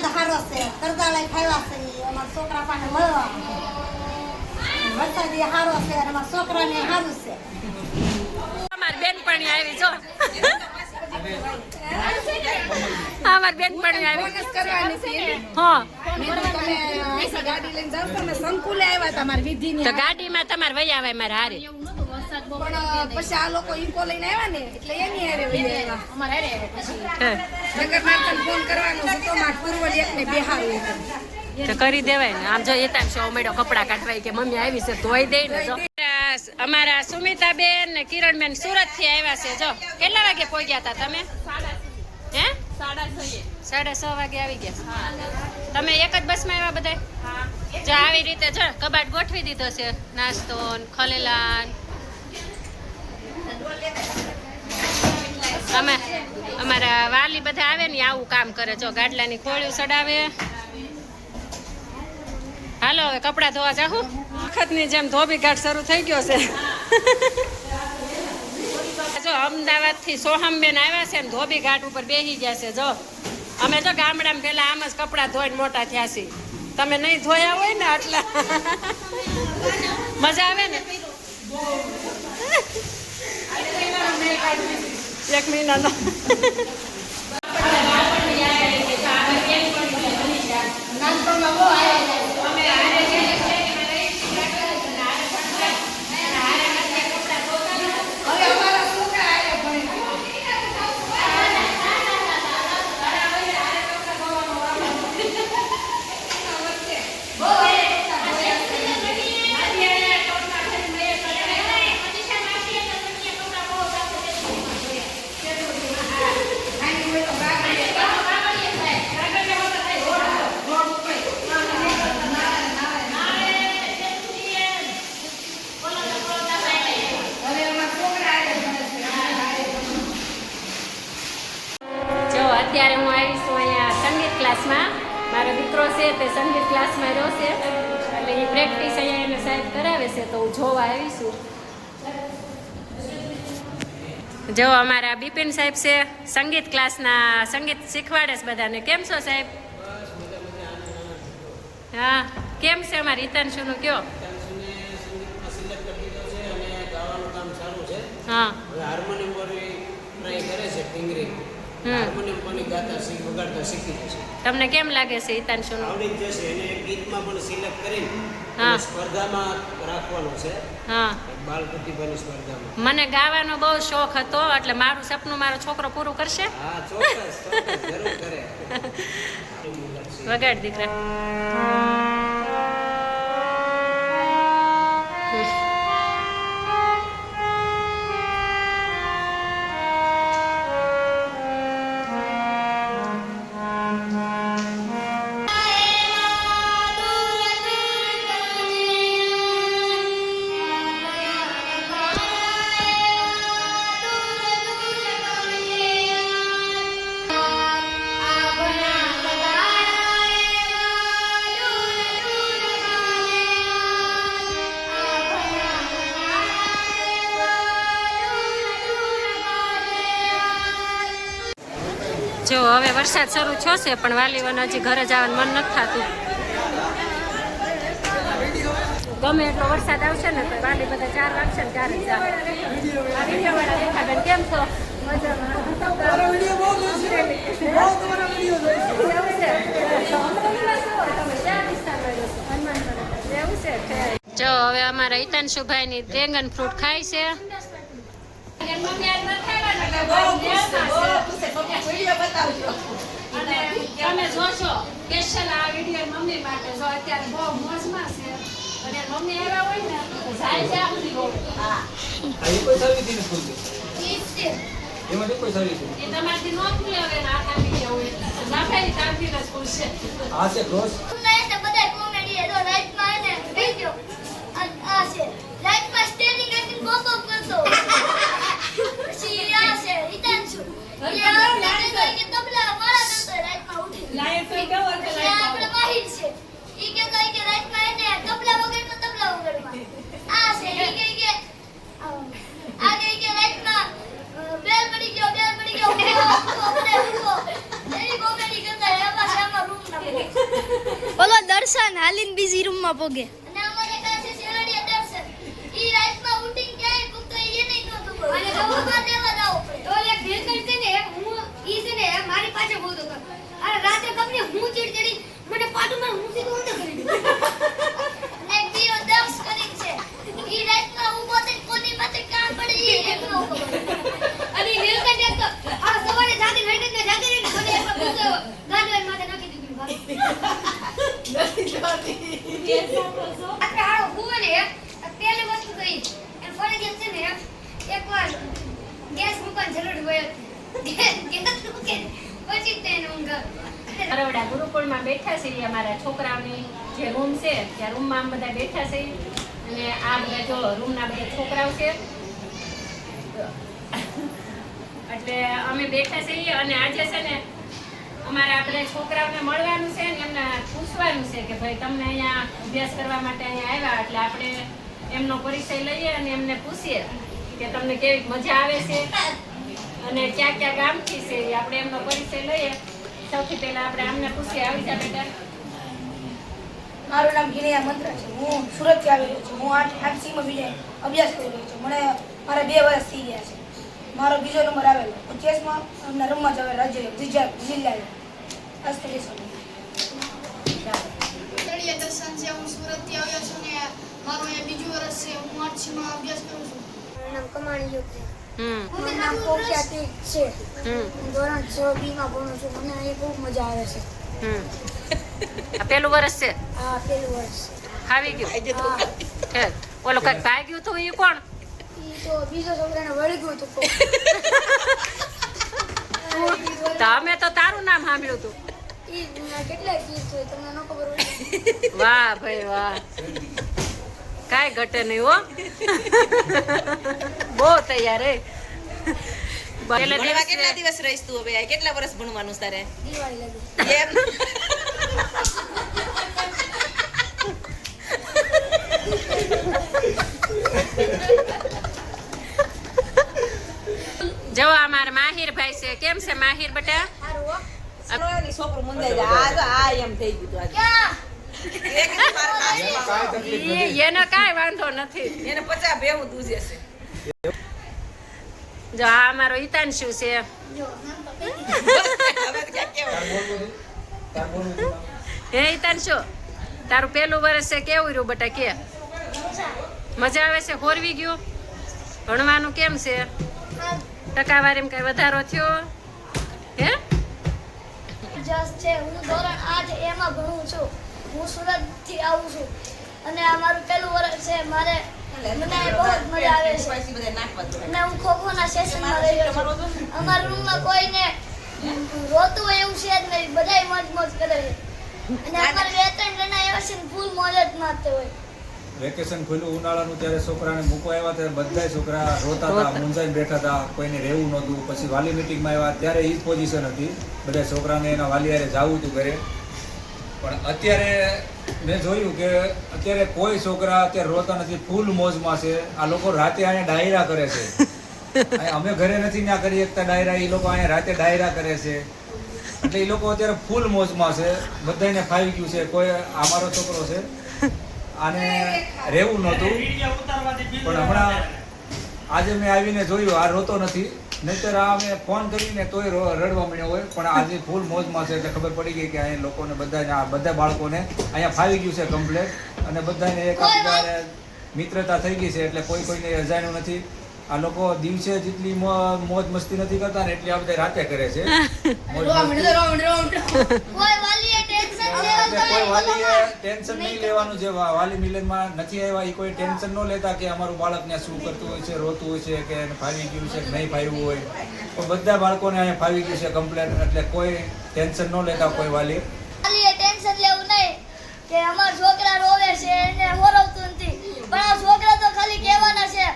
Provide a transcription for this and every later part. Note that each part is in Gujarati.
વરસાદ સારો છે કરદાળા ખાવા છે અમારા છોકરા પાસે મળવા વરસાદ સારો છે અને અમારા છોકરાને સારું છે અમારી બેનપણી આવી જો અમારી બેનપણી આવી હા ગાડી લઈને જાવ તમે સંકુલે આવ્યા તમારી વિધિની તો ગાડીમાં તમારે વહી આવે મારે હારે પણ પછી આ લોકો ઈકો લઈને આવ્યા ને એટલે એની હારે વહી આવ્યા નગર નાથન ફોન કરવાનો છે તો માર પૂર્વજ એકને બેહારું તો કરી દેવાય ને આમ જો એતા શો મેડો કપડા કાઢવાય કે મમ્મી આવી છે ધોઈ દે ને જો અમારા સુમિતાબેન ને કિરણબેન સુરત થી આવ્યા છે જો કેટલા વાગે પહોંચ્યા હતા તમે હે 6:30 વાગે આવી ગયા તમે એક જ બસમાં આવ્યા બધા જો આવી રીતે જો કબાટ ગોઠવી દીધો છે નાસ્તો ખલેલા અમે અમારા વાલી બધા આવે ને આવું કામ કરે જો ગાડલાની ખોળીઓ ચડાવે હાલો હવે કપડા ધોવા જાહું વખતની જેમ ધોબી ઘાટ શરૂ થઈ ગયો છે જો અમદાવાદ થી સોહમબેન આવ્યા છે ને ધોબી ઘાટ ઉપર બેસી ગયા છે જો અમે તો ગામડામાં પેલા આમ જ કપડા ધોઈને મોટા થયા છીએ તમે નહીં ધોયા હોય ને આટલા મજા આવે ને એક મહિનાનો અત્યારે હું આવી છું અહીંયા સંગીત ક્લાસમાં મારો દીકરો છે તે સંગીત ક્લાસમાં રહ્યો છે એટલે એ પ્રેક્ટિસ અહીંયા એને સાહેબ કરાવે છે તો હું જોવા આવીશું જો અમારા બિપિન સાહેબ છે સંગીત ક્લાસના સંગીત શીખવાડે છે બધાને કેમ છો સાહેબ હા કેમ છે અમારી હિતાંશુનું કયો હા હાર્મોનિયમ ટ્રાય કરે છે ફિંગરિંગ હાર્મોનિયમ પણ ગાતા વગાડતા શીખી જશે તમને કેમ લાગે છે હિતાંશુનું આવડી જ જશે એને ગીતમાં પણ સિલેક્ટ કરીને હા સ્પર્ધામાં રાખવાનું છે હા બાલ પ્રતિભાની સ્પર્ધામાં મને ગાવાનો બહુ શોખ હતો એટલે મારું સપનું મારો છોકરો પૂરું કરશે હા ચોક્કસ જરૂર કરે વગાડ દીકરા જો હવે વરસાદ શરૂ થયો છે પણ વાલીઓને હજી ઘરે જવાનું મન નથી થતું ગમે એટલો વરસાદ આવશે ને તો વાલી બધા 4 વાગશે ને 4 જ જાવ આ વિડીયોવાળા રેખાબેન કેમ છો જો હવે અમારા હિતાંશુભાઈની ડ્રેગન ફ્રૂટ ખાય છે તમે જોશો સ્પેશિયલ આ વિડીયો મમ્મી માટે જો અત્યારે બહુ મોજમાં છે અને મમ્મી આવ્યા હોય ને તો જાય છે આપણી બહુ હા આ કોઈ સાવી નથી ખુલતી એમાં કોઈ સાવી નથી એ તમારથી નો ખુલે હવે ના કાપી ગયા હોય નાફાઈ કાપી ના ખુલશે આ છે ક્રોસ બધા કોમેડી એનો લાઈફમાં એને વિડિયો આ છે લાઈફમાં સ્ટેરિંગ કરીને પોપ અપ કરતો પછી આ છે હિતાંશુ કે તબલા મારા કરતો લાઈફમાં ઉઠી લાઈફ કેવો છે આપણે માહિર છે ઈ કે કઈ કે લાઈફમાં એને તબલા વગરનો તબલા વગરમાં આ છે ઈ કે આ કે લાઈફમાં બેલ પડી ગયો એની કોમેડી કરતા એમાં સામા રૂમ ના દર્શન હાલીન બીજી રૂમમાં પોગે અને અમારે પાસે શેરડીયા દર્શન ઈ રાતમાં ઉઠીને ક્યાંય કુકતો ઈ નહીં નહોતું બોલ અને ગોવા દેવા દાવ તો એક ભેગણ છે ને હું ઈ છે ને મારી પાસે બોલતો હતો અરે રાત્રે કમને હું ચીડચીડી મને પાટું માં હું સીધું ઊંધો કરી દીધું અને એક બીજો દર્શ કરી છે ઈ રાતમાં હું પોતે કોની માથે કામ પડી ઈ એકનો અને નીલકંઠ એક તો આ સવારે જાગીને મને એક પૂછો ગાંડવેર માથે નાખી દીધું આપણે હારો હુવે ને પહેલી વસ્તુ તો ઈ અને ફરજિયાત છે ને એકવાર ગેસ મૂકવાની જરૂર હોય ગેસ મૂકે પછી તેને ઊંઘ તરવડા ગુરુકુળમાં બેઠા છીએ અમારા છોકરાઓની જે રૂમ છે ત્યાં રૂમમાં આમ બધા બેઠા છે અને આ બધા જો રૂમના બધા છોકરાઓ છે એટલે અમે બેઠા છીએ અને આજે છે ને અમારે આપણે છોકરાઓને મળવાનું છે ને એમને પૂછવાનું છે કે ભાઈ તમને અહીંયા અભ્યાસ કરવા માટે અહીંયા આવ્યા એટલે આપણે એમનો પરિચય લઈએ અને એમને પૂછીએ કે તમને કેવી મજા આવે છે અને ક્યાં ક્યાં ગામથી છે એ આપણે એમનો પરિચય લઈએ. સૌથી પહેલા આપણે આમને પૂછીએ. આવી જા બેટા. મારું નામ ગિરિયા મંત્ર છે. હું સુરતથી આવી રહ્યો છું. હું 8th માં અભ્યાસ કરી રહ્યો છું. મારા 2 વર્ષ થઈ ગયા છે. મારો બીજો નંબર આવેલો. હું ચેસમાં અમને રમવા જવા રાજ્ય જિલ્લા શેરડીયા દર્શન છે. હું સુરતથી આવ્યો છું ને મારું અહીંયા બીજું વર્ષ છે. હું 8th માં અભ્યાસ કરું છું. મારું નામ કમાણી યુગ છે. મારું નામ કોક્યાતી છે. હું ધોરણ 6B માં ભણું છું. મને અહીંયા બહુ મજા આવે છે. આ પહેલું વર્ષ છે. હા, પહેલું વર્ષ. આવી ગયું. ઠેક. ઓલો કાંઈક ભાગ્યું હતું એ કોણ? ઈ તો બીજો છોકરાને વળી ગયું હતું. તો અમે તો તારું નામ સાંભળ્યું હતું. ઈ કેટલાય ગીત છે તમને ન ખબર હોય. વાહ ભાઈ વાહ, કાંઈ ઘટે નહીં હો. બહુ તૈયાર હે. ભણવા કેટલા દિવસ રહીશ તું હવે? કેટલા વર્ષ ભણવાનું તારે? દિવાળી લાગી. એમ જો અમારા માહિર ભાઈ છે. કેમ છે માહિર બેટા? છોકરો મુંજાઈ જાય. આ એમ થઈ ગયું તું ક્યાં? આજે. એનો કાંઈ વાંધો નથી. એને 50 ભેવું દૂધ છે. જો આ અમારો હિતાંશુ છે. જો નામ તો કહી હવે ક્યાં કેવું? હે હિતાંશુ, તારું પહેલું વર્ષ છે. કેવું રહ્યું બેટા? કે મજા આવે છે? હોરવી ગયું? ભણવાનું કેમ છે? ટકાવારીમાં કઈ વધારો થયો? હે જસ છે. હું ધોરણ 8 એમાં ભણું છું. હું સુરતથી આવું છું અને આ મારું પહેલું વર્ષ છે. મને બહુ જ મજા આવે છે અને હું ખોખોના સેશનમાં રહ્યો છું. અમારા રૂમમાં કોઈને રોતું હોય એવું છે જ નહીં. બધાય મોજ મોજ કરે છે અને અમારે 2-3 જણા એવા છે ને ફૂલ મોજ જ મારતા હોય. વેકેશન ખુલ્લું ઉનાળાનું ત્યારે છોકરાને મૂકવા આવ્યા ત્યારે બધા છોકરા રોતા હતા, મૂંઝાઈને બેઠા હતા, કોઈને રહેવું નહોતું. પછી વાલી મિટિંગમાં આવ્યા ત્યારે એ જ પોઝિશન હતી. બધા છોકરાને એના વાલી હારે જવું હતું ઘરે. પણ અત્યારે મેં જોયું કે અત્યારે કોઈ છોકરા અત્યારે રોતા નથી, ફૂલ મોજમાં છે. આ લોકો રાતે અહીંયા ડાયરા કરે છે. અમે ઘરે નથી ના કરી શકતા ડાયરા, એ લોકો અહીંયા રાતે ડાયરા કરે છે. એટલે એ લોકો અત્યારે ફૂલ મોજમાં છે. બધાને ફાવી ગયું છે. કોઈ અમારો છોકરો છે, આને રહેવું નહોતું, પણ હમણાં આજે મેં આવીને જોયું આ રોતો નથી. નહીંતર આ મેં ફોન કરીને તોય રડવા મળ્યો હોય. પણ આજે ફૂલ મોજમાં છે એટલે ખબર પડી ગઈ કે અહીંયા લોકોને બધાને બધા બાળકોને અહીંયા ફાવી ગયું છે કમ્પ્લેટ. અને બધાને એક મિત્રતા થઈ ગઈ છે એટલે કોઈ કોઈને અજાણ્યું નથી. આ લોકો દિવસે જેટલી મોજ મસ્તી નથી કરતા ને એટલી આ બધા રાતે કરે છે. મોજ મસ્તી. કોઈ વાલીએ ટેન્શન એટલે કોઈ વાલીએ ટેન્શન નહીં લેવાનું. જે વાલી મિલનમાં નથી આવ્યા એ કોઈ ટેન્શન ન લેતા કે અમારું બાળકને શું કરતું હોય છે, રોતું હોય છે કે ફાવી ગયું છે કે નહીં ફાવ્યું હોય. તો બધા બાળકોને અહીંયા ફાવી ગયું છે કમ્પ્લેટ. એટલે કોઈ ટેન્શન ન લેતા કોઈ વાલી. વાલીએ ટેન્શન લેવું નહીં કે અમારા છોકરા રોવે છે એને હોરવતું નથી. પણ આ છોકરા તો ખાલી કહેવાના છે.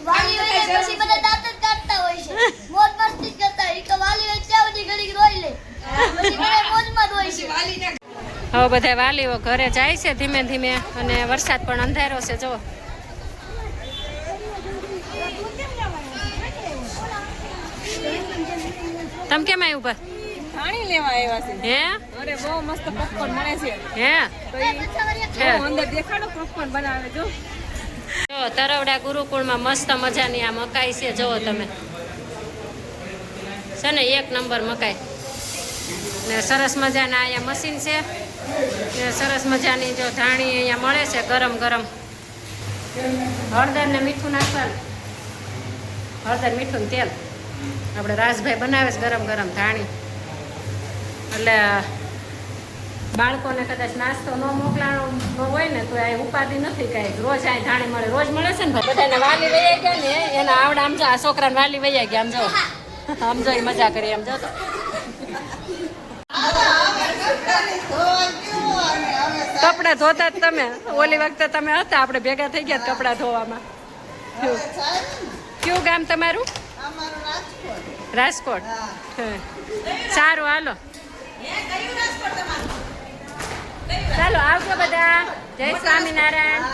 વાલી હોય ને પછી બધા દાંત જ કાઢતા હોય છે, મોજ મસ્તી જ કરતા હોય. તો વાલી હોય ત્યાં બધી ઘડીક રોઈ લે, પછી ઘરે મોજમાં જ હોય છે. હવે બધા વાલીઓ ઘરે જાય છે ધીમે ધીમે અને વરસાદ પણ અંધારો છે. જો તમે કેમ આવ્યું ઉપર? પાણી લેવા આવ્યા છે હે અરે બહુ મસ્ત પોપકોર્ન મળે છે હે તો ઈ અંદર દેખાડો પોપકોર્ન બનાવે જો જો તરવડા ગુરુકુળમાં મસ્ત મજાની આ મકાઈ છે જુઓ તમે છે ને એક નંબર મકાઈ ને સરસ મજાના અહીંયા મશીન છે ને સરસ મજાની જો ધાણી અહીંયા મળે છે ગરમ ગરમ હળદર ને મીઠું નાખવાનું હળદર મીઠું ને તેલ આપણે રાજભાઈ બનાવે છે ગરમ ગરમ ધાણી એટલે બાળકોને કદાચ નાસ્તો ન મોકલાનો હોય ને તો આ ઉપાધિ નથી કાંઈ રોજ આ ધાણી મળે રોજ મળે છે ને ભાઈ બધાને વાલી વૈયા ગયા ને એના આવડા આમ જો આ છોકરાને વાલી વૈયા ગયા આમ જો એ મજા કરી આમ જો તો કપડાં ધોતા જ તમે ઓલી વખતે તમે હતા આપણે ભેગા થઈ ગયા કપડાં ધોવામાં કયું ગામ તમારું રાજકોટ હે. સારું હાલો ચાલો આવજો બધા જય સ્વામિનારાયણ